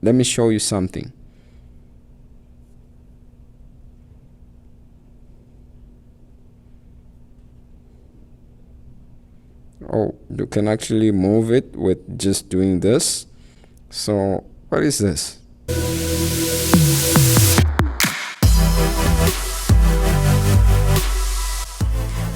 let me show you something. Oh, you can actually move it with just doing this. So what is this?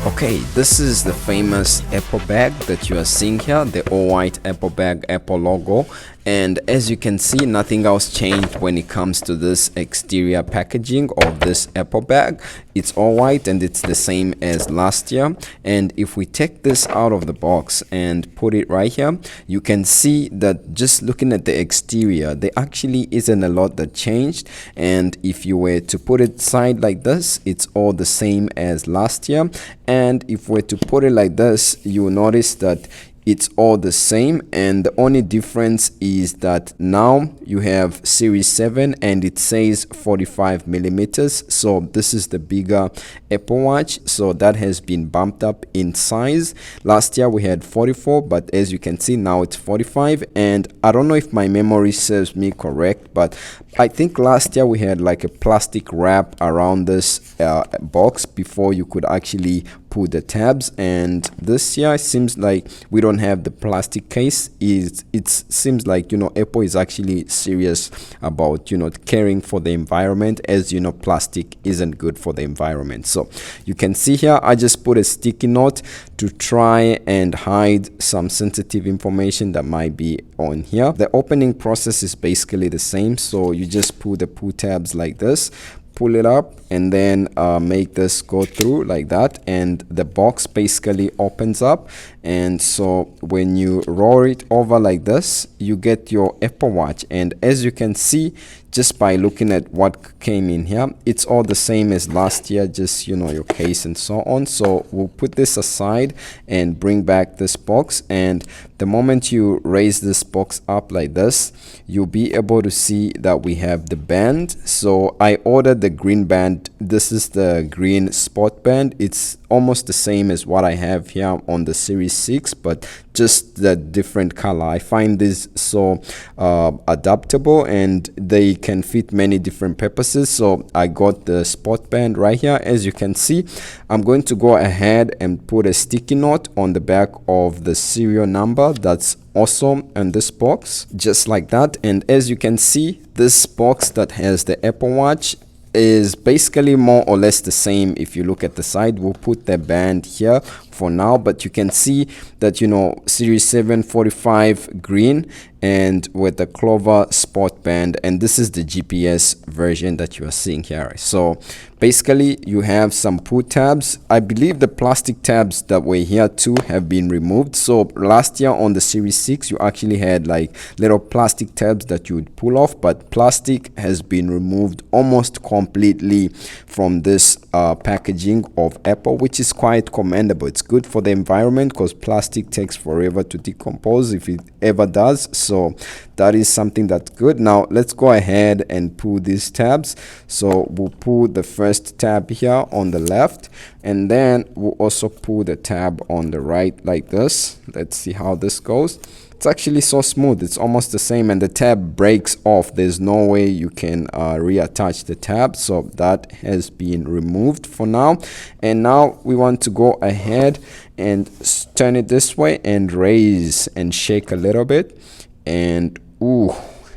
Okay, this is the famous Apple bag that you are seeing here, the all white Apple bag, Apple logo. And as you can see, nothing else changed when it comes to this exterior packaging of this Apple bag. It's all white and it's the same as last year. And if we take this out of the box and put it right here, you can see that just looking at the exterior, there actually isn't a lot that changed. And if you were to put it side like this, it's all the same as last year. And if we're to put it like this, you will notice that it's all the same, and the only difference is that now you have series 7 and it says 45 millimeters. So this is the bigger Apple Watch, so that has been bumped up in size. Last year we had 44, but as you can see now it's 45. And I don't know if my memory serves me correct, but I think last year we had like a plastic wrap around this box before you could actually put the tabs, and this year it seems like we don't have the plastic case. It seems like, you know, Apple is actually serious about, you know, caring for the environment, as you know plastic isn't good for the environment. So you can see here I just put a sticky note to try and hide some sensitive information that might be on here. The opening process is basically the same, so you just pull the pull tabs like this, pull it up, and then make this go through like that, and the box basically opens up. And so when you roll it over like this, you get your Apple Watch. And as you can see, just by looking at what came in here, it's all the same as last year, just, you know, your case and so on. So we'll put this aside and bring back this box, and the moment you raise this box up like this, you'll be able to see that we have the band. So I ordered the green band. This is the green sport band. It's almost the same as what I have here on the Series 6, but just the different color. I find this so adaptable, and they can fit many different purposes. So I got the sport band right here. As you can see, I'm going to go ahead and put a sticky note on the back of the serial number that's also on this box, just like that. And as you can see, this box that has the Apple Watch is basically more or less the same. If you look at the side, we'll put the band here for now, but you can see that, you know, Series 7 45 green and with the clover sport band, and this is the GPS version that you are seeing here. So basically you have some pull tabs. I believe the plastic tabs that were here too have been removed. So last year on the Series 6 you actually had like little plastic tabs that you would pull off, but plastic has been removed almost completely from this packaging of Apple, which is quite commendable. It's good for the environment because plastic takes forever to decompose if it ever does. So that is something that's good. Now let's go ahead and pull these tabs. So we'll pull the first tab here on the left, and then we'll also pull the tab on the right like this. Let's see how this goes. It's actually so smooth, it's almost the same, and the tab breaks off. There's no way you can reattach the tab, so that has been removed for now. And now we want to go ahead and turn it this way and raise and shake a little bit, and ooh,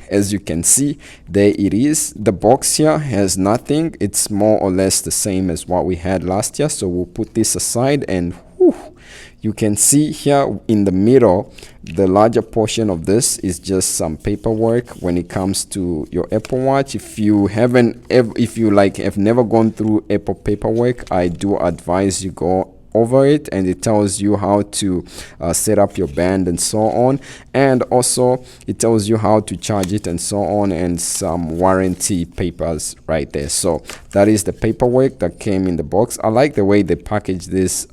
as you can see, there it is. The box here has nothing. It's more or less the same as what we had last year. So we'll put this aside, and whew, you can see here in the middle, the larger portion of this is just some paperwork when it comes to your Apple Watch. If you haven't, if you like have never gone through Apple paperwork, I do advise you go over it, and it tells you how to set up your band and so on, and also it tells you how to charge it and so on, and some warranty papers right there. So that is the paperwork that came in the box. I like the way they package this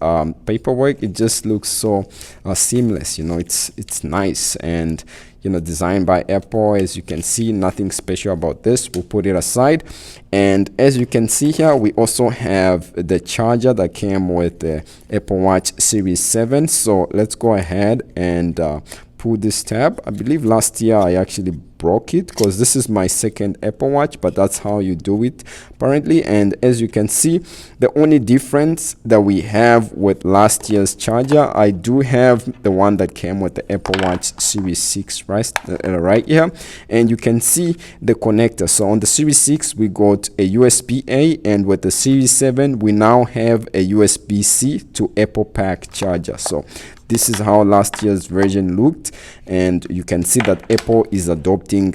paperwork. It just looks so seamless, you know. It's nice, and you know, designed by Apple. As you can see, nothing special about this. We'll put it aside, and as you can see here, we also have the charger that came with the Apple Watch Series 7. So let's go ahead and pull this tab. I believe last year I actually broke it, because this is my second Apple Watch, but that's how you do it apparently. And as you can see, the only difference that we have with last year's charger, I do have the one that came with the Apple Watch Series 6 right here, and you can see the connector. So on the Series 6 we got a USB-A, and with the Series 7 we now have a USB-C to Apple Pack charger. So this is how last year's version looked, and you can see that Apple is adopting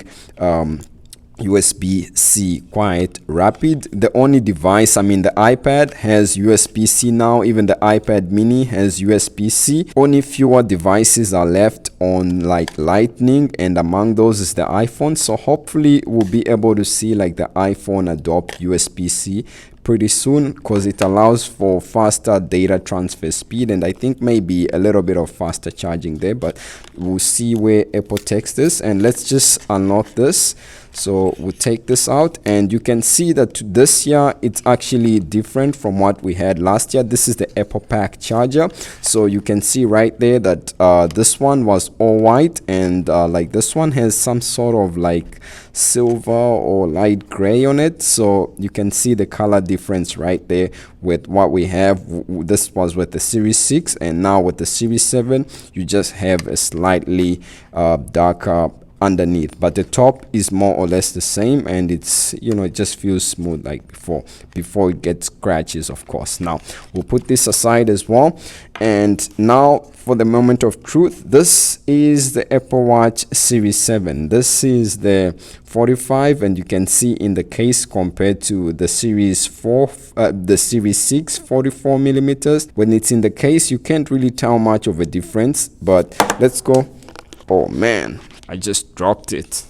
USB-C quite rapid. The only device, I mean the iPad has USB-C now, even the iPad mini has USB-C. Only fewer devices are left on like Lightning, and among those is the iPhone. So hopefully we'll be able to see like the iPhone adopt USB-C pretty soon, because it allows for faster data transfer speed, and I think maybe a little bit of faster charging there, but we'll see where Apple takes this. And let's just unlock this. So we'll take this out, and you can see that this year it's actually different from what we had last year. This is the Apple Pack charger, so you can see right there that this one was all white, and like this one has some sort of like silver or light gray on it. So you can see the color difference right there with what we have. This was with the Series 6, and now with the Series 7 you just have a slightly darker underneath, but the top is more or less the same, and it's, you know, it just feels smooth like before it gets scratches, of course. Now we'll put this aside as well, and now for the moment of truth, this is the Apple Watch Series 7. This is the 45, and you can see in the case compared to the Series 4, the Series 6 44 millimeters, when it's in the case you can't really tell much of a difference. But let's go. Oh man, I just dropped it.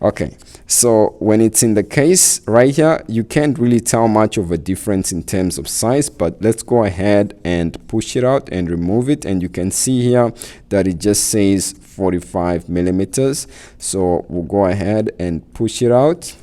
Okay, so when it's in the case right here, you can't really tell much of a difference in terms of size, but let's go ahead and push it out and remove it, and you can see here that it just says 45 millimeters. So we'll go ahead and push it out,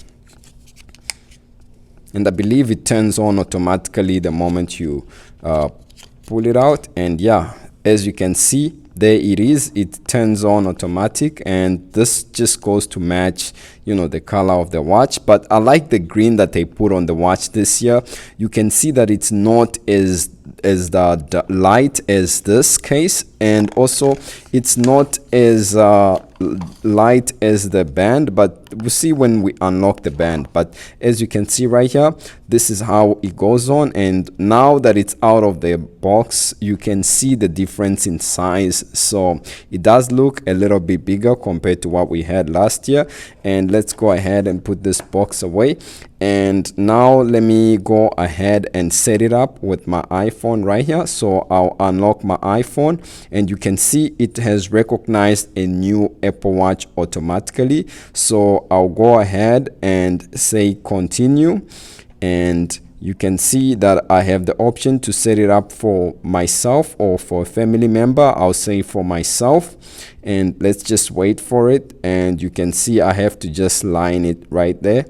and I believe it turns on automatically the moment you pull it out. And yeah, as you can see, there it is, it turns on automatic, and this just goes to match, you know, the color of the watch. But I like the green that they put on the watch this year. You can see that it's not as the light as this case, and also it's not as light as the band, but we'll see when we unlock the band. But as you can see right here, this is how it goes on, and now that it's out of the box you can see the difference in size. So it does look a little bit bigger compared to what we had last year. And let's go ahead and put this box away, and now let me go ahead and set it up with my iPhone right here. So I'll unlock my iPhone, and you can see it has recognized a new Apple Watch automatically. So I'll go ahead and say continue, and you can see that I have the option to set it up for myself or for a family member. I'll say for myself, and let's just wait for it. And you can see I have to just line it right there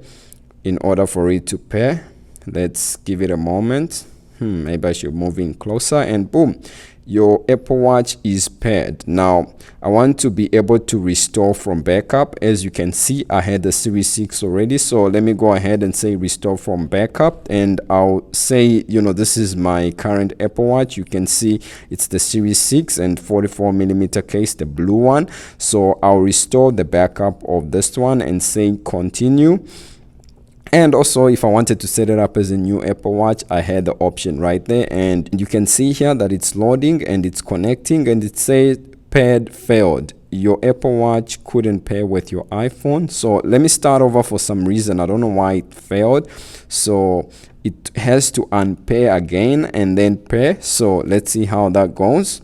in order for it to pair. Let's give it a moment. Maybe I should move in closer, and boom, your Apple Watch is paired. Now I want to be able to restore from backup. As you can see, I had the Series 6 already, so let me go ahead and say restore from backup, and I'll say, you know, this is my current Apple Watch. You can see it's the Series 6 and 44 millimeter case, the blue one. So I'll restore the backup of this one and say continue. And also, if I wanted to set it up as a new Apple Watch, I had the option right there, and you can see here that it's loading and it's connecting, and it says paired failed. Your Apple Watch couldn't pair with your iPhone. So let me start over. For some reason, I don't know why it failed. So it has to unpair again and then pair. So let's see how that goes.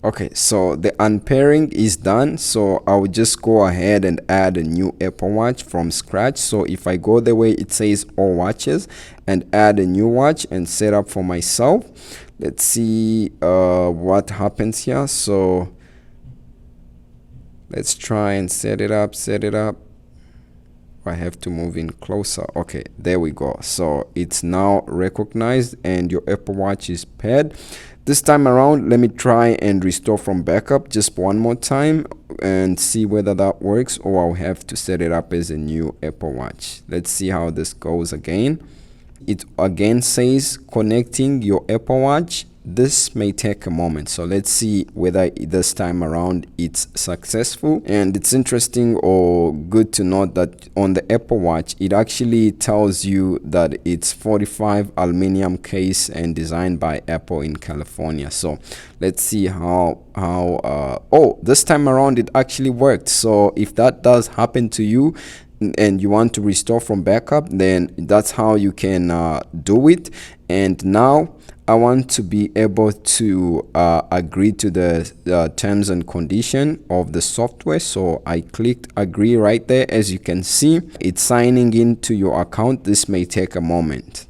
Okay, so the unpairing is done. So I will just go ahead and add a new Apple Watch from scratch. So if I go the way it says all watches and add a new watch and set up for myself, let's see what happens here. So let's try and set it up. I have to move in closer. Okay, there we go. So it's now recognized and your Apple Watch is paired. This time around, let me try and restore from backup just one more time and see whether that works, or I'll have to set it up as a new Apple Watch. Let's see how this goes again. It again says connecting your Apple Watch. This may take a moment, so let's see whether this time around it's successful. And it's interesting or good to note that on the Apple Watch, it actually tells you that it's 45 aluminum case and designed by Apple in California. So let's see how oh, this time around it actually worked. So if that does happen to you and you want to restore from backup, then that's how you can do it. And now I want to be able to agree to the terms and condition of the software. So I clicked agree right there. As you can see, it's signing into your account. This may take a moment.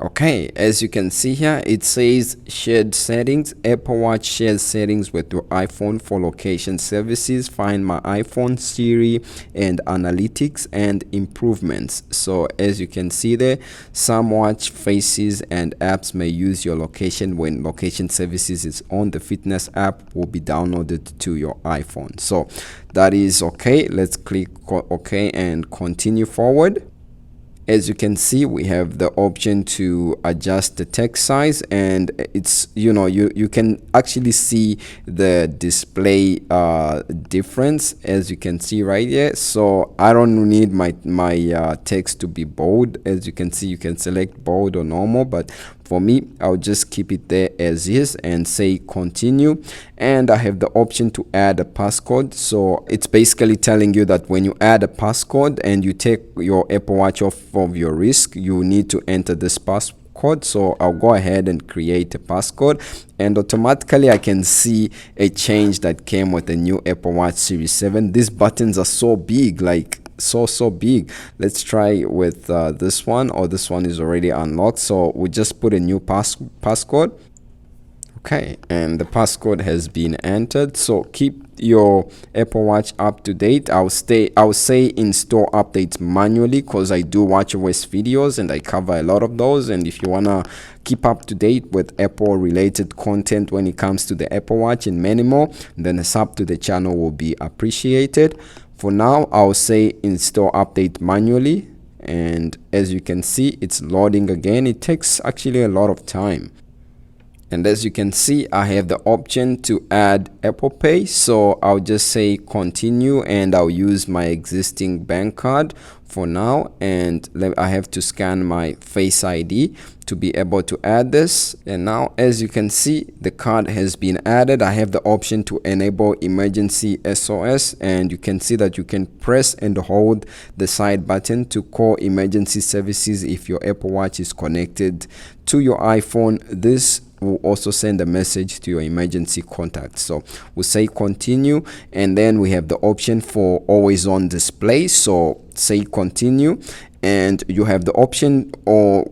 Okay, as you can see here, it says shared settings. Apple Watch shares settings with your iPhone for location services, Find My iPhone, Siri, and analytics and improvements. So as you can see there, some watch faces and apps may use your location when location services is on. The fitness app will be downloaded to your iPhone. So that is okay. Let's click OK and continue forward. As you can see, we have the option to adjust the text size, and it's, you can actually see the display difference, as you can see right here. So I don't need my text to be bold. As you can see, you can select bold or normal, but for me, I'll just keep it there as is and say continue. And I have the option to add a passcode. So it's basically telling you that when you add a passcode and you take your Apple Watch off of your wrist, you need to enter this passcode. So I'll go ahead and create a passcode, and automatically I can see a change that came with the new Apple Watch Series 7. These buttons are so big, like so big. Let's try with this one, or this one is already unlocked. So we just put a new passcode. Okay, and the passcode has been entered. So keep your Apple Watch up to date. I'll say install updates manually, because I do watchOS videos and I cover a lot of those. And if you wanna keep up to date with Apple related content when it comes to the Apple Watch and many more, then a sub to the channel will be appreciated. For now, I'll say install update manually, and as you can see, it's loading again. It takes actually a lot of time. And as you can see, I have the option to add Apple Pay. So I'll just say continue, and I'll use my existing bank card for now. And I have to scan my Face ID to be able to add this. And now, as you can see, the card has been added. I have the option to enable emergency SOS, and you can see that you can press and hold the side button to call emergency services if your Apple Watch is connected to your iPhone. This will also send a message to your emergency contact. So we'll say continue, and then we have the option for always on display. So say continue, and you have the option or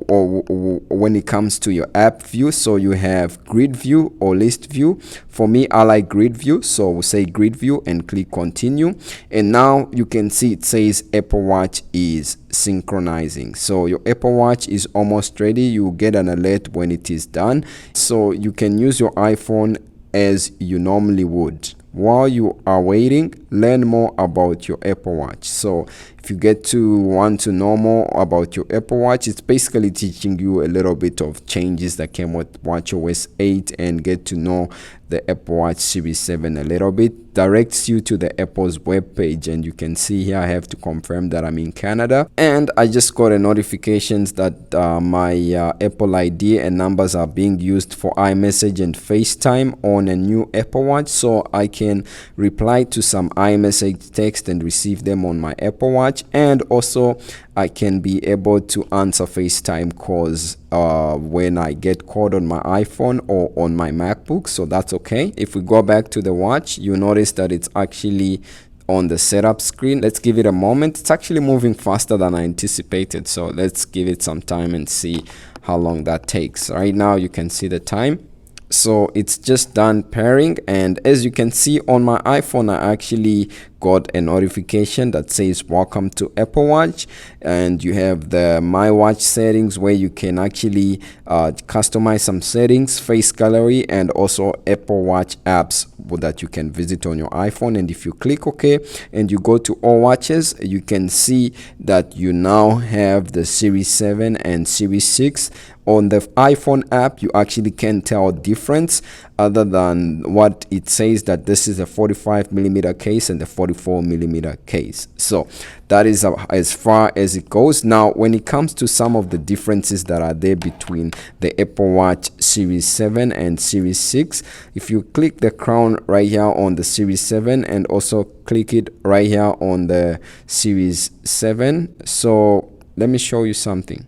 when it comes to your app view. So you have grid view or list view. For me, I like grid view, so we'll say grid view and click continue. And now you can see it says Apple Watch is synchronizing. So your Apple Watch is almost ready. You get an alert when it is done. So you can use your iPhone as you normally would. While you are waiting, learn more about your Apple Watch. So if you get to want to know more about your Apple Watch, it's basically teaching you a little bit of changes that came with watchOS 8, and get to know the Apple Watch Series 7 a little bit. Directs you to the Apple's webpage, and you can see here I have to confirm that I'm in Canada, and I just got a notifications that my Apple ID and numbers are being used for iMessage and FaceTime on a new Apple Watch. So I can reply to some iMessage text and receive them on my Apple Watch, and also I can be able to answer FaceTime calls when I get called on my iPhone or on my MacBook. So that's okay. If we go back to the watch, you notice that it's actually on the setup screen. Let's give it a moment. It's actually moving faster than I anticipated. So let's give it some time and see how long that takes. Right now you can see the time. So it's just done pairing, and as you can see on my iPhone, I actually got a notification that says welcome to Apple Watch, and you have the My Watch settings where you can actually customize some settings, face gallery, and also Apple Watch apps that you can visit on your iPhone. And if you click OK and you go to all watches, you can see that you now have the Series 7 and Series 6. On the iPhone app, you actually can't tell a difference other than what it says, that this is a 45mm case and a 44mm case. So that is as far as it goes. Now, when it comes to some of the differences that are there between the Apple Watch Series 7 and Series 6, if you click the crown right here on the Series 7 and also click it right here on the Series 7, so let me show you something.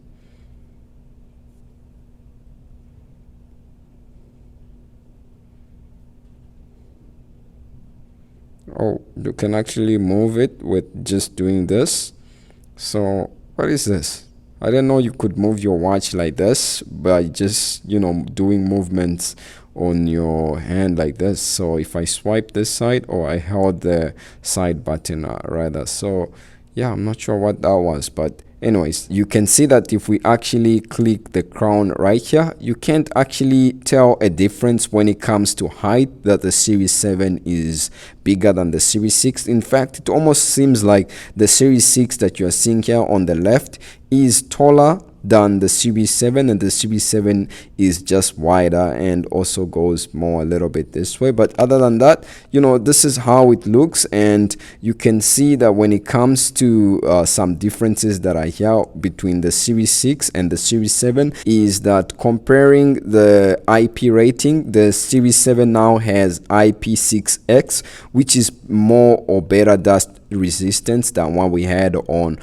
Oh, you can actually move it with just doing this. So what is this? I didn't know you could move your watch like this by just, doing movements on your hand like this. So if I swipe this side, or I held the side button rather. So yeah, I'm not sure what that was, but anyways, you can see that if we actually click the crown right here, you can't actually tell a difference when it comes to height, that the Series 7 is bigger than the Series 6. In fact, it almost seems like the Series 6 that you are seeing here on the left is taller than the Series 7, and the Series 7 is just wider and also goes more a little bit this way. But other than that, this is how it looks, and you can see that when it comes to some differences that are here between the Series 6 and the Series 7 is that comparing the IP rating, the Series 7 now has IP6X, which is more or better dust resistance than what we had on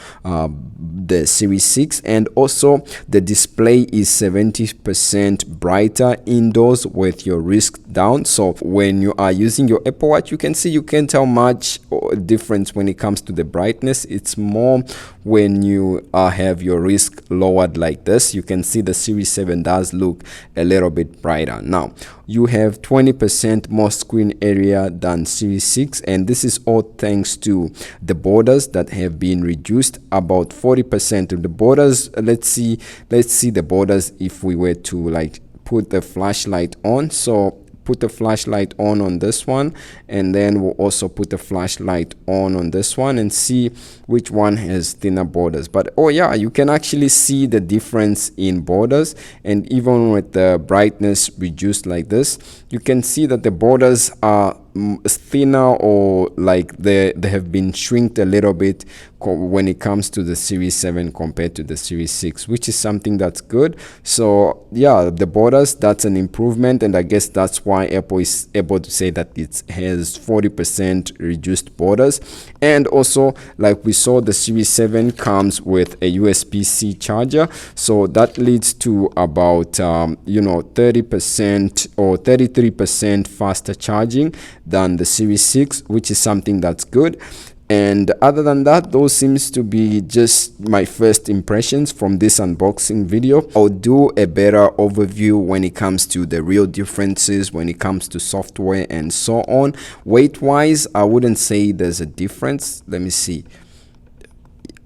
the Series 6, and also the display is 70% brighter indoors with your wrist down. So when you are using your Apple Watch, you can see you can't tell much difference when it comes to the brightness. It's more when you have your wrist lowered like this. You can see the Series 7 does look a little bit brighter. Now you have 20% more screen area than Series 6, and this is all thanks to the borders that have been reduced about 40% of the borders. Let's see the borders if we were to put the flashlight on. So put the flashlight on this one, and then we'll also put the flashlight on this one and see which one has thinner borders. But oh yeah, you can actually see the difference in borders, and even with the brightness reduced like this, you can see that the borders are thinner, or they have been shrinked a little bit when it comes to the Series 7 compared to the Series 6, which is something that's good. So yeah, the borders, that's an improvement, and I guess that's why Apple is able to say that it has 40% reduced borders. And also, like we saw, the Series 7 comes with a USB-C charger, so that leads to about 30% or 33% faster charging than the Series 6, which is something that's good. And other than that, those seems to be just my first impressions from this unboxing video. I'll do a better overview when it comes to the real differences, when it comes to software and so on. Weight wise, I wouldn't say there's a difference. Let me see.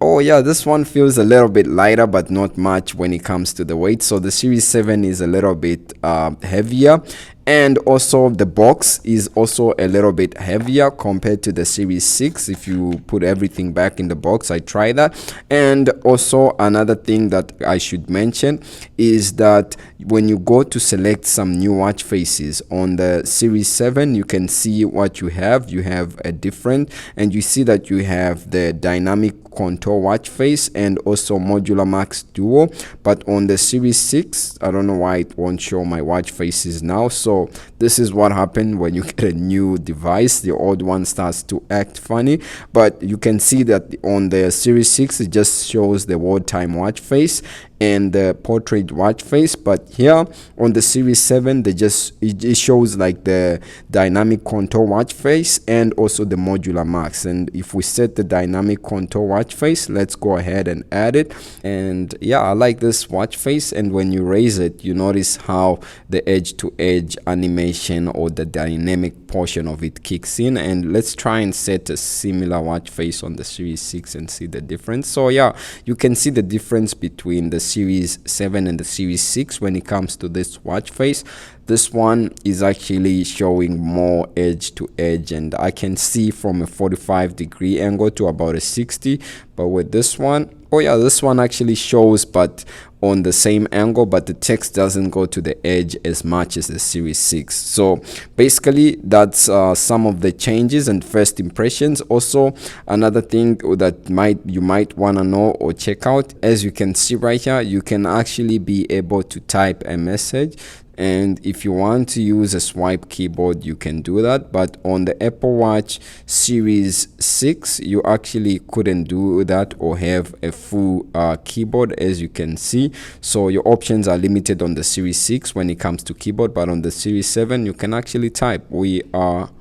Oh yeah, this one feels a little bit lighter, but not much when it comes to the weight. So the Series 7 is a little bit heavier, and also the box is also a little bit heavier compared to the Series 6. If you put everything back in the box, I tried that. And also another thing that I should mention is that when you go to select some new watch faces on the Series 7, you can see what you have. You have a different, and you see that you have the dynamic contour watch face and also modular max duo. But on the Series 6, I don't know why it won't show my watch faces now. So this is what happened when you get a new device. The old one starts to act funny, but you can see that on the Series 6 it just shows the world time watch face, and the portrait watch face. But here on the Series 7, they just it shows like the dynamic contour watch face and also the modular max. And if we set the dynamic contour watch face, let's go ahead and add it. And yeah, I like this watch face, and when you raise it, you notice how the edge to edge animation or the dynamic portion of it kicks in. And let's try and set a similar watch face on the Series 6 and see the difference. So yeah, you can see the difference between the Series 7 and the Series 6 when it comes to this watch face. This one is actually showing more edge to edge, and I can see from a 45-degree angle to about a 60. But with this one, oh yeah, this one actually shows but on the same angle, but the text doesn't go to the edge as much as the Series 6. So basically that's some of the changes and first impressions. Also, another thing that you might want to know or check out, as you can see right here, you can actually be able to type a message. And if you want to use a swipe keyboard, you can do that. But on the Apple Watch Series 6, you actually couldn't do that or have a full keyboard, as you can see. So your options are limited on the Series 6 when it comes to keyboard. But on the Series 7, you can actually type. We are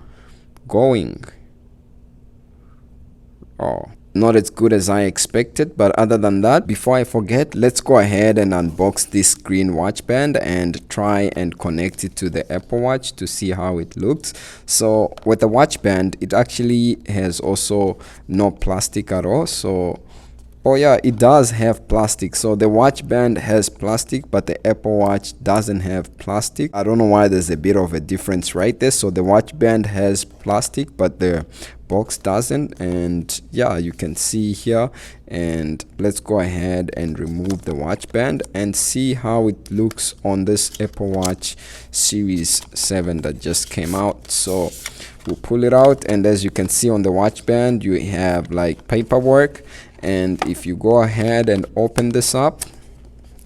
going. Oh, not as good as I expected. But other than that, before I forget, let's go ahead and unbox this green watch band and try and connect it to the Apple Watch to see how it looks. So with the watch band, it actually has also no plastic at all. So oh yeah, it does have plastic. So the watch band has plastic, but the Apple Watch doesn't have plastic. I don't know why there's a bit of a difference right there. So the watch band has plastic, but the box doesn't. And yeah, you can see here. And let's go ahead and remove the watch band and see how it looks on this Apple Watch Series 7 that just came out. So we'll pull it out, and as you can see on the watch band, you have like paperwork. And if you go ahead and open this up,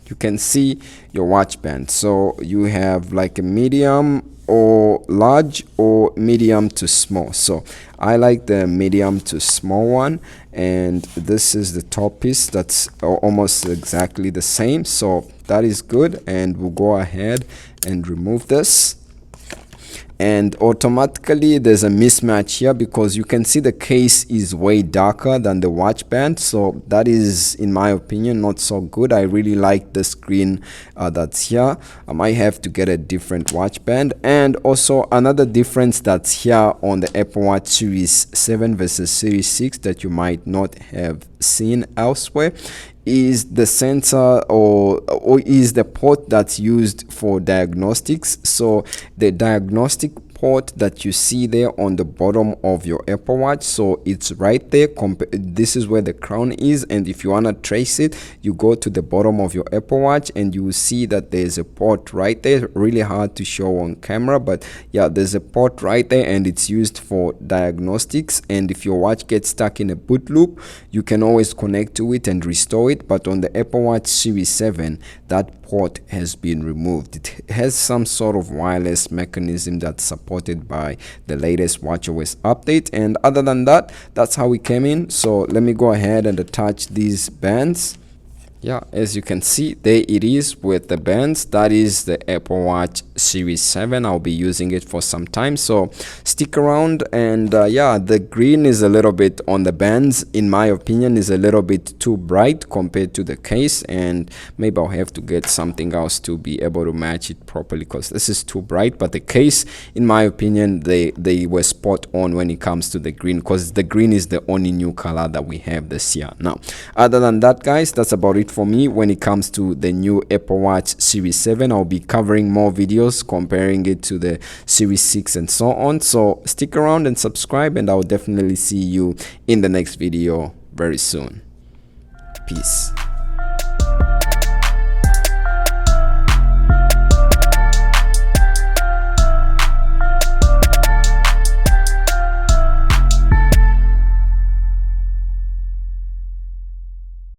you can see your watch band. So you have like a medium or large or medium to small. So I like the medium to small one, and this is the top piece that's almost exactly the same. So that is good, and we'll go ahead and remove this. And automatically there's a mismatch here because you can see the case is way darker than the watch band. So that is, in my opinion, not so good. I really like the screen that's here. I might have to get a different watch band. And also another difference that's here on the Apple Watch Series 7 versus Series 6 that you might not have seen elsewhere is the sensor or is the port that's used for diagnostics. So the diagnostic port that you see there on the bottom of your Apple Watch, so it's right there. This is where the crown is, and if you want to trace it, you go to the bottom of your Apple Watch and you will see that there's a port right there. Really hard to show on camera, but yeah, there's a port right there, and it's used for diagnostics. And if your watch gets stuck in a boot loop, you can always connect to it and restore it. But on the Apple Watch Series 7, that port has been removed. It has some sort of wireless mechanism that's supported by the latest watchOS update. And other than that, that's how it came in. So let me go ahead and attach these bands. Yeah, as you can see, there it is with the bands. That is the Apple Watch Series 7. I'll be using it for some time, so stick around. And yeah, the green is a little bit on the bands, in my opinion, is a little bit too bright compared to the case, and maybe I'll have to get something else to be able to match it properly because this is too bright. But the case, in my opinion, they were spot on when it comes to the green, because the green is the only new color that we have this year. Now, other than that, guys, that's about it for me when it comes to the new Apple Watch Series 7. I'll be covering more videos comparing it to the Series 6 and so on. So stick around and subscribe, and I'll definitely see you in the next video very soon. Peace.